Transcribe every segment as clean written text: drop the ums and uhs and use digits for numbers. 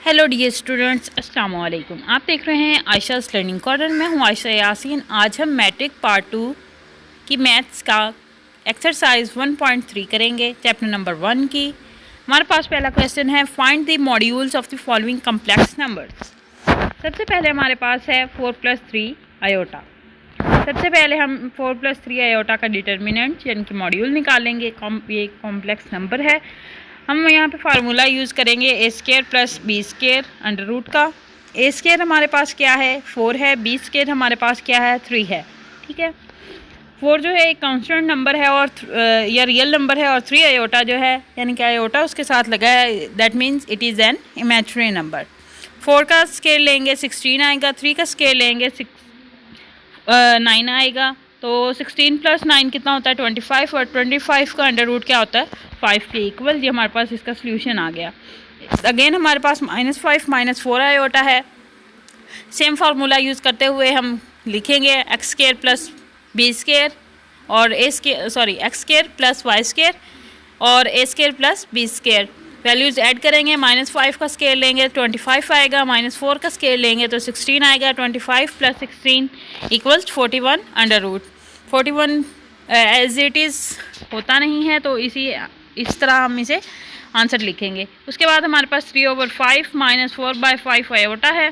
Hello dear students, अस्सलाम वालेकुम। आप देख रहे हैं आयशाज़ लर्निंग कॉर्नर। मैं हूं आयशा यासीन। आज हम मैट्रिक पार्ट 2 की मैथ्स का एक्सरसाइज 1.3 करेंगे, चैप्टर नंबर 1 की। हमारे पास पहला क्वेश्चन है, find the modules of the following complex numbers. सबसे पहले हमारे पास है 4 + 3 आयोटा। सबसे पहले हम 4 + 3 आयोटा का डिटर्मिनेंट यानी कि मॉड्यूल निकालेंगे। ये कॉम्प्लेक्स नंबर है। हम यहाँ पे फार्मूला यूज़ करेंगे a² + b² अंडर रूट का। a² हमारे पास क्या है, 4 है। b² हमारे पास क्या है, 3 है। ठीक है, 4 जो है एक कांस्टेंट नंबर है और या रियल नंबर है, और 3 आयोटा जो है यानी कि आयोटा उसके साथ लगा है, that means it is an imaginary number. 4 का स्केल लेंगे 16 आएगा, 3 का स्केल लेंगे 9 आएगा। तो 16 + 9 कितना होता है, 25, और 25 का अंडर रूट क्या होता है, 5 के इक्वल। ये हमारे पास इसका सोल्यूशन आ गया। अगेन हमारे पास -5 - 4 आयोटा है। सेम फार्मूला यूज़ करते हुए हम लिखेंगे x² + b² और x² + y² और a² + b²। वैल्यूज़ ऐड करेंगे। -5 का स्केल लेंगे 25 आएगा, -4 का स्केल लेंगे तो 16 आएगा। 25 + 16 = 41 under root. 41 as it is होता नहीं है, तो इस तरह हम इसे आंसर लिखेंगे। उसके बाद हमारे पास 3/5 - 4/5 आयोटा है।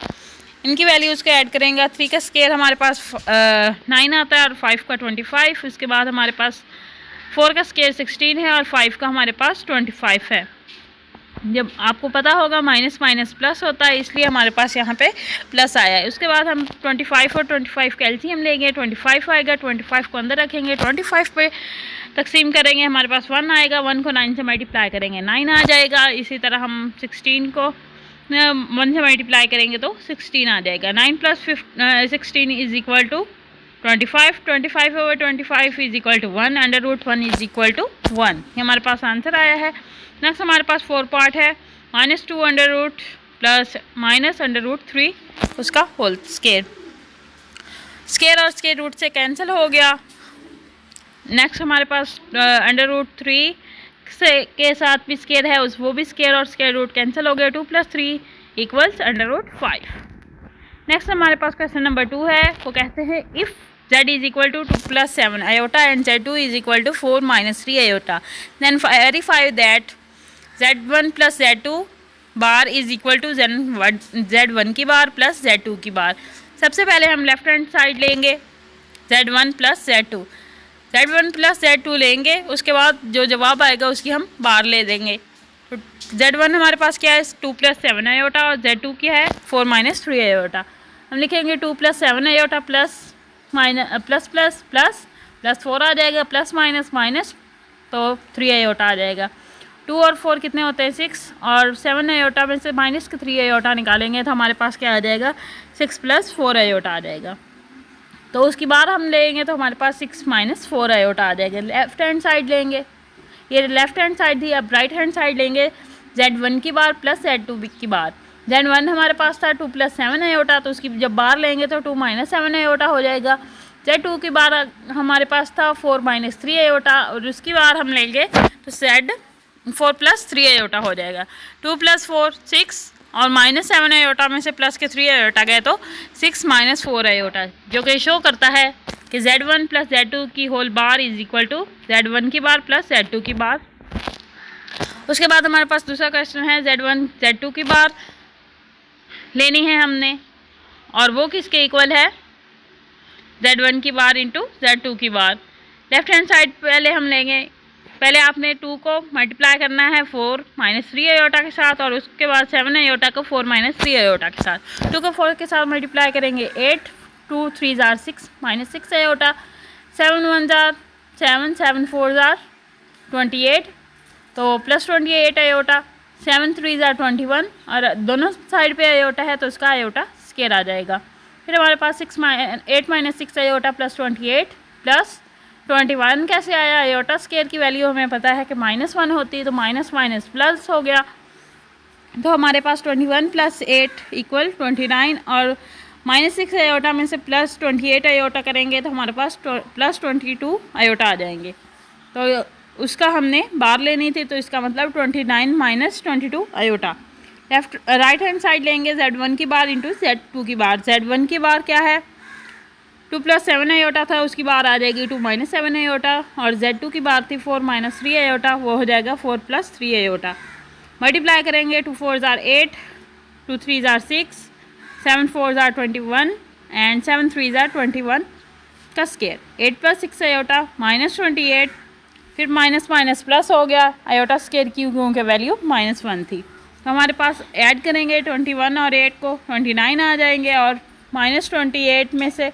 इनकी वैल्यूज़ को ऐड करेंगे। 3 का स्केल हमारे पास 9 आता है और 5 का 25। उसके बाद हमारे पास 4 का स्केल 16 है और 5 का हमारे पास 25 है। जब आपको पता होगा माइनस माइनस प्लस होता है, इसलिए हमारे पास यहाँ पे प्लस आया है। उसके बाद हम 25 और 25 का एलसीएम लेंगे। 25 आएगा, 25 को अंदर रखेंगे, 25 पे तकसीम करेंगे, हमारे पास 1 आएगा। 1 को 9 से मल्टीप्लाई करेंगे, 9 आ जाएगा। इसी तरह हम 16 को 1 से मल्टीप्लाई करेंगे तो 16 आ जाएगा। 9 + 16 = 25। 25/25 = 1 अंडर रूट 1 = 1। ये हमारे पास आंसर आया है। नेक्स्ट हमारे पास 4 पार्ट है। -2 अंडर रूट प्लस -√3 उसका होल स्केयर। स्केयर और स्केयर रूट से कैंसिल हो गया। नेक्स्ट हमारे पास √3 के साथ भी स्केयर है, वो भी स्केयर और स्केयर रूट कैंसिल हो गया। 2 + 3 = √5। नेक्स्ट हमारे पास क्वेश्चन नंबर 2 है। वो कहते हैं if z = 2 + 7 iota and z2 = 4 - 3 iota, then verify that z1 + z2 bar = z1 की बार प्लस z2 की बार। सबसे पहले हम लेफ्ट हैंड साइड लेंगे z1 + z2। z1 + z2 लेंगे, उसके बाद जो जवाब आएगा उसकी हम बार ले देंगे। तो z1 हमारे पास क्या है, 2 + 7 आयोटा, और z2 क्या है, 4 - 3 आयोटा। हम लिखेंगे 2 + 7 आयोटा प्लस 4 आ जाएगा, प्लस माइनस माइनस तो 3 आयोटा आ जाएगा। 2 और 4 कितने होते हैं, 6, और 7 आयोटा में से -3 आयोटा निकालेंगे तो हमारे पास क्या आ जाएगा, 6 + 4 आयोटा आ जाएगा। तो उसकी बार हम लेंगे तो हमारे पास 6 - 4 आयोटा आ जाएगा। लेफ्ट हैंड साइड लेंगे, ये लेफ्ट हैंड साइड थी। अब राइट हैंड साइड लेंगे z1 की बार प्लस z2 की बार। z1 हमारे पास था 2 + 7 आयोटा, तो उसकी जब बार लेंगे तो 2 - 7 आयोटा हो जाएगा। z2 की बार हमारे पास था 4 - 3 आयोटा, और उसकी बार हम लेंगे तो z4 + 3 आयोटा हो जाएगा। 2 + 4 6, और -7 आयोटा में से प्लस के 3 आयोटा गए तो 6 - 4 आयोटा, जो कि शो करता है कि z1 + z2 की होल बार = z1 की बार प्लस z2 की बार। उसके बाद हमारे पास दूसरा क्वेश्चन है, z1 z2 की बार लेनी है हमने, और वो किसके इक्वल है, z1 की बार इंटू z2 की बार। लेफ्ट हैंड साइड पहले हम लेंगे, पहले आपने 2 को मल्टीप्लाई करना है 4 - 3 आयोटा के साथ, और उसके बाद 7 आयोटा को 4 - 3 आयोटा के साथ। 2 को 4 के साथ मल्टीप्लाई करेंगे 8, 2 3 = 6 - 6 आयोटा, 7 1 = 7, 7 4 = 28, तो प्लस 28 आयोटा, 7 3 = 21, और दोनों साइड पे आयोटा है तो उसका आयोटा स्केयर आ जाएगा। फिर हमारे पास 8 - 6 आयोटा प्लस 28 प्लस 21 कैसे आया, आयोटा स्केयर की वैल्यू हमें पता है कि -1 होती है, तो माइनस माइनस प्लस हो गया। तो हमारे पास 21 + 8 = 29, और -6 आयोटा में से प्लस 28 आयोटा करेंगे तो हमारे पास प्लस 22 आयोटा आ जाएंगे। तो उसका हमने बार लेनी थी, तो इसका मतलब 29 - 22 iota. Left right hand side लेंगे Z1 की बार इंटू Z2 की बार। Z1 की बार क्या है 2 + 7 आयोटा था, उसकी बार आ जाएगी 2 - 7 आयोटा, और Z2 की बार थी 4 - 3 आयोटा, वो हो जाएगा 4 + 3 आयोटा। मल्टीप्लाई करेंगे 2 4 = 8, 2 3 = 6, 7 4 = 21 एंड 7 3 = 21 का स्केयर। 8 + 6 आयोटा -28, फिर माइनस माइनस प्लस हो गया, आयोटा स्केयर की वैल्यू -1 थी, तो हमारे पास ऐड करेंगे 21 और 8 को 29 आ जाएंगे, और -28 में से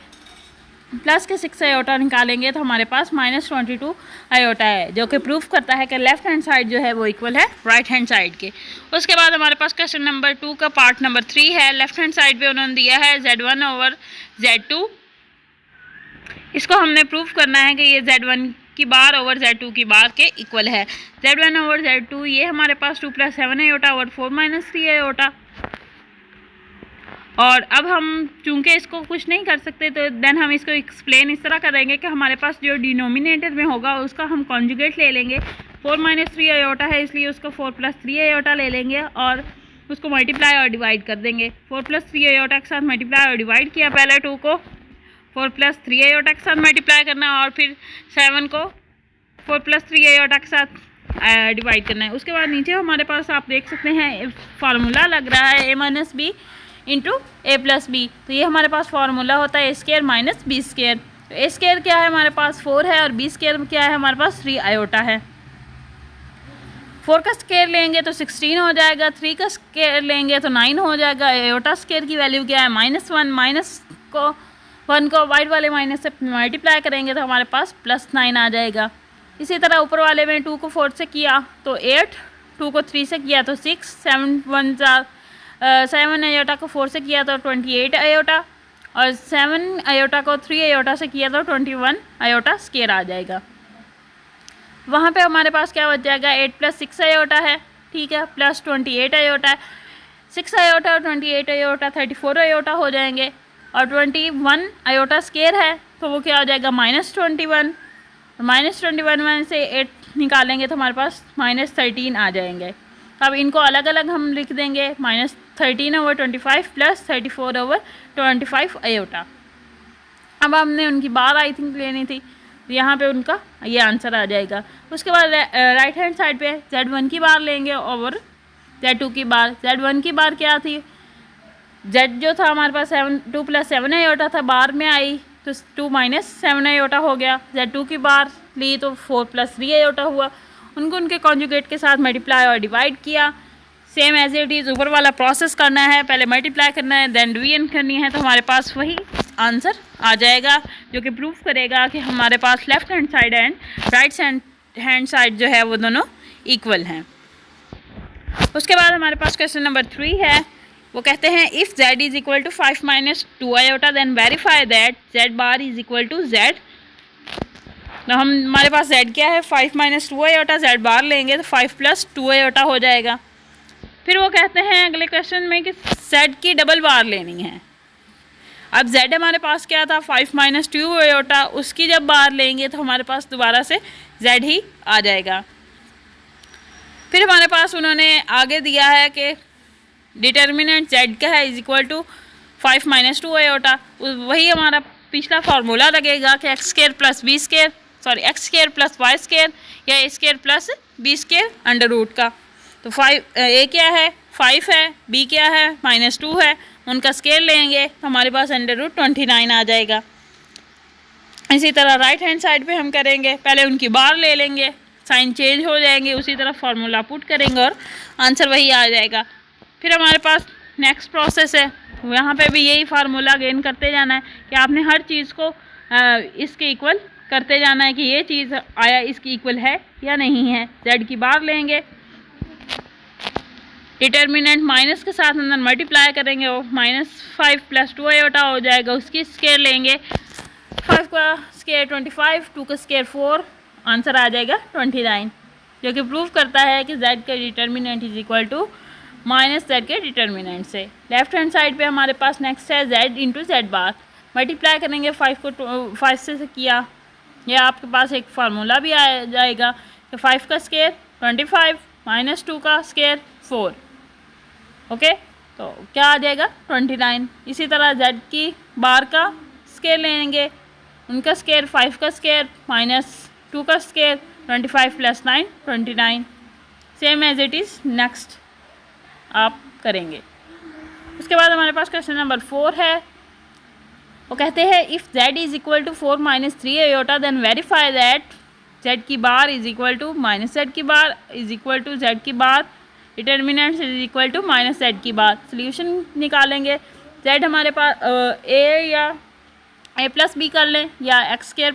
प्लस के 6 आयोटा निकालेंगे तो हमारे पास -22 आयोटा है, जो कि प्रूफ करता है कि लेफ्ट हैंड साइड जो है वो इक्वल है राइट हैंड साइड के। उसके बाद हमारे पास क्वेश्चन नंबर 2 का पार्ट नंबर 3 है। लेफ्ट हैंड साइड पे उन्होंने दिया है Z1/Z2। इसको हमने प्रूफ करना है कि ये Z1 की बार ओवर Z2 की बार के इक्वल है। Z1/Z2 ये हमारे पास 2 + 7 आयोटा ओवर 4 - 3 आयोटा। और अब हम चूंकि इसको कुछ नहीं कर सकते तो देन हम इसको एक्सप्लेन इस तरह करेंगे कि हमारे पास जो डिनोमिनेटर में होगा उसका हम कॉन्जुगेट ले लेंगे। 4 - 3 आयोटा है इसलिए उसको 4 + 3 आयोटा ले लेंगे और उसको मल्टीप्लाई और डिवाइड कर देंगे। 4 + 3 आयोटा के साथ मल्टीप्लाई और डिवाइड किया, पहले 2 को 4 + 3 आयोटा के साथ मल्टीप्लाई करना और फिर 7 को 4 + 3 आयोटा के साथ डिवाइड करना है। उसके बाद नीचे हमारे पास आप देख सकते हैं फार्मूला लग रहा है A - B into A + B। तो ये हमारे पास फार्मूला होता है A² - B²। तो A² क्या है हमारे पास 4 है और B² क्या है हमारे पास 3 आयोटा है। 4 का स्केयर लेंगे तो 16 हो जाएगा, 3 का स्केयर लेंगे तो 9 हो जाएगा। आयोटा स्केयर की वैल्यू क्या है -1, माइनस को 1 को वाइट वाले माइनस से मल्टीप्लाई करेंगे तो हमारे पास +9 आ जाएगा। इसी तरह ऊपर वाले में 2 को 4 से किया तो 8, 2 को 3 से किया तो 6, 7 आयोटा को 4 से किया तो 28 आयोटा, और 7 आयोटा को 3 आयोटा से किया तो 21 आयोटा स्केयर आ जाएगा। वहाँ पे हमारे पास क्या बच जाएगा 8 + 6 आयोटा है, ठीक है, प्लस 28 आयोटा है। 6 आयोटा और 28 आयोटा 34 आयोटा हो जाएंगे, और 21 आयोटा स्केयर है तो वो क्या हो जाएगा -21, -21 में से 8 निकालेंगे तो हमारे पास -13 आ जाएंगे। अब इनको अलग अलग हम लिख देंगे, -13/25 + 34/25 आयोटा। अब हमने उनकी बार आई थिंक लेनी थी, तो यहाँ पे उनका ये आंसर आ जाएगा। उसके बाद राइट हैंड साइड पे Z1 की बार लेंगे ओवर Z2 की बार। Z1 की बार क्या थी, Z जो था हमारे पास 2 + 7 आयोटा था, बार में आई तो 2 - 7 आयोटा हो गया। Z2 की बार ली तो 4 + 3 आयोटा हुआ, उनको उनके कॉन्जुगेट के साथ मल्टीप्लाई और डिवाइड किया। सेम एज इट इज़ ऊपर वाला प्रोसेस करना है, पहले मल्टीप्लाई करना है देन डिवीजन करनी है, तो हमारे पास वही आंसर आ जाएगा जो कि प्रूफ करेगा कि हमारे पास left hand side and right hand side जो है वो दोनों इक्वल हैं। उसके बाद हमारे पास क्वेश्चन नंबर 3 है। वो कहते हैं if Z = 5 - 2 iota then verify that Z bar = Z। तो हमारे पास Z क्या है 5 - 2 आयोटा, Z बार लेंगे तो 5 + 2 आयोटा हो जाएगा। फिर वो कहते हैं अगले क्वेश्चन में कि Z की डबल बार लेनी है। अब Z हमारे पास क्या था 5 - 2 आयोटा, उसकी जब बार लेंगे तो हमारे पास दोबारा से Z ही आ जाएगा। फिर हमारे पास उन्होंने आगे दिया है कि डिटर्मिनेंट Z का है = 5 - 2 आयोटा। वही हमारा पिछला फार्मूला लगेगा कि x² + b² x² + y² या a² + b² √ का। तो A क्या है 5 है, B क्या है -2 है, उनका स्केयर लेंगे तो हमारे पास √29 आ जाएगा। इसी तरह राइट हैंड साइड पे हम करेंगे, पहले उनकी बार ले लेंगे, साइन चेंज हो जाएंगे, उसी तरह फार्मूला पुट करेंगे और आंसर वही आ जाएगा। फिर हमारे पास नेक्स्ट प्रोसेस है, यहाँ पे भी यही फार्मूला गेन करते जाना है कि आपने हर चीज़ को इसके इक्वल करते जाना है कि ये चीज़ आया इसकी इक्वल है या नहीं है। Z की बार लेंगे, डिटर्मिनेंट माइनस के साथ अंदर मल्टीप्लाई करेंगे, वो -5 + 2 आयोटा हो जाएगा। उसकी स्केयर लेंगे, 5 का स्केयर 25, 2 का स्केयर 4, आंसर आ जाएगा 29, जो कि प्रूव करता है कि Z का डिटर्मिनेंट = -Z के डिटर्मिनेंट से। लेफ्ट हैंड साइड पे हमारे पास नेक्स्ट है Z × Z बार। मल्टीप्लाई करेंगे 5 को 5 से किया, या आपके पास एक फार्मूला भी आ जाएगा कि 5 का स्केयर 25 -2 का स्केयर 4। ओके, तो क्या आ जाएगा 29। इसी तरह जेड की बार का स्केयर लेंगे, उनका स्केयर 5 का स्केयर माइनस 2 का square 25 plus 9 29, same as it is next आप करेंगे। उसके बाद हमारे पास क्वेश्चन नंबर 4 है। वो कहते हैं if z is equal to 4 minus 3 iota then verify that z की bar is equal to minus Z की bar is equal to Z की bar, determinants is equal to minus Z की bar. Solution निकालेंगे। z हमारे पास a या a plus B कर लें या X square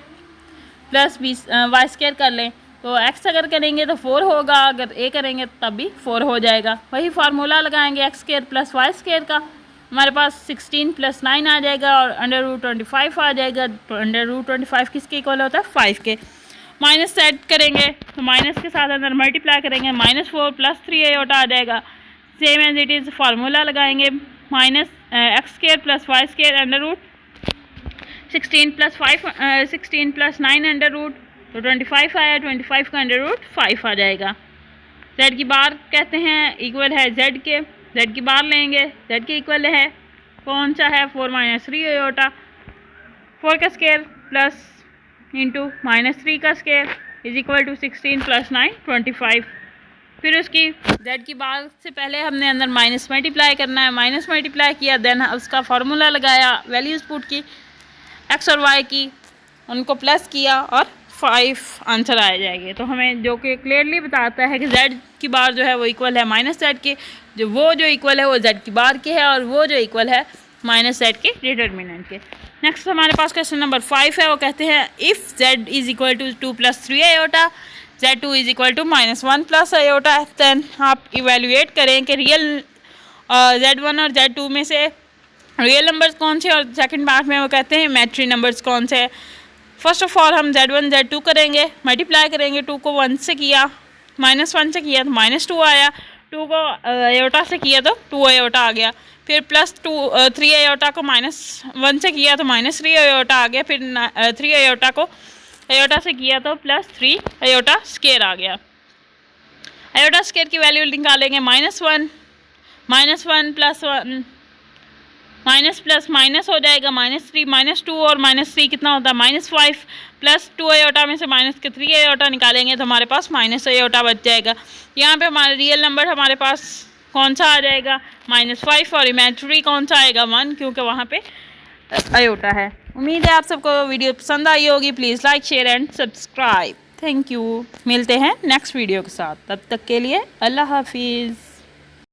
plus B Y square कर लें। तो x अगर करेंगे तो 4 होगा, अगर a करेंगे तब भी 4 हो जाएगा। वही फार्मूला लगाएंगे x square plus Y square का, हमारे पास 16 प्लस 9 आ जाएगा और अंडर रूट 25 आ जाएगा। तो अंडर रूट 25 किसके इक्वल होता है 5 के। माइनस सेट करेंगे तो माइनस के साथ अंदर मल्टीप्लाई करेंगे, -4 प्लस 3 आयोटा आ जाएगा। Same as it is formula लगाएंगे, minus X square plus Y square under root 16 plus 9 under root, तो 25 आया, 25 का अंडर रूट 5 आ जाएगा। जेड की बार कहते हैं इक्वल है जेड के, जेड की बार लेंगे, जेड के इक्वल है कौन सा है 4 माइनस 3 आयोटा, 4 का स्क्वायर प्लस इंटू -3 का square is equal to 16 plus 9 25। फिर उसकी जेड की बार से पहले हमने अंदर माइनस मल्टीप्लाई करना है, माइनस मल्टीप्लाई किया, देन उसका फार्मूला लगाया, वैल्यूज़ पुट की एक्स और वाई की, उनको प्लस किया और 5 आंसर आ जाएंगे। तो हमें जो कि क्लियरली बताता है कि जेड की बार जो है वो इक्वल है माइनस जेड के, जो इक्वल है वो जेड की बार के है और वो जो इक्वल है माइनस जेड के डिटर्मिनेंट के। नेक्स्ट हमारे पास क्वेश्चन नंबर 5 है। वो कहते हैं if z is equal to 2 plus 3 iota, z2 is equal to -1 plus iota, then आप इवेल्युएट करें कि रियल z1 और z2 में से रियल नंबर्स कौन से और सेकंड पार्ट में वो कहते हैं इमेजिनरी नंबर्स कौन से। फर्स्ट ऑफ ऑल हम z1 z2 करेंगे, मल्टीप्लाई करेंगे, 2 को 1 से किया, -1 से किया तो -2 आया, 2 को आयोटा से किया तो 2 आयोटा आ गया, फिर प्लस 3 आयोटा को -1 से किया तो -3 आयोटा आ गया, फिर 3 आयोटा को आयोटा से किया तो +3 आयोटा स्क्वायर आ गया। आयोटा स्क्वायर की वैल्यू निकालेंगे, -1 प्लस 1 माइनस प्लस माइनस हो जाएगा, -3 -2 और -3 कितना होता है -5, प्लस 2 आयोटा में से माइनस के 3 आयोटा निकालेंगे तो हमारे पास माइनस आयोटा बच जाएगा। यहाँ पे हमारा रियल नंबर हमारे पास कौन सा आ जाएगा -5 और इमेजिनरी कौन सा आएगा 1, क्योंकि वहाँ पे आयोटा है। उम्मीद है आप सबको वीडियो पसंद आई होगी। Please like share and subscribe. Thank you. मिलते हैं नेक्स्ट वीडियो के साथ, तब तक के लिए अल्लाह हाफिज़।